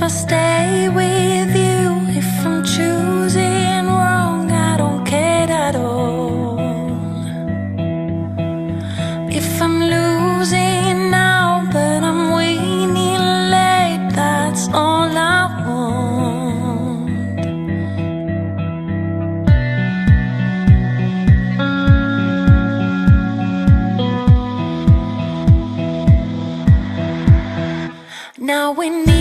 I'll stay with you. If I'm choosing wrong, I don't care at all. If I'm losing now, but I'm winning late, that's all I want. Now we need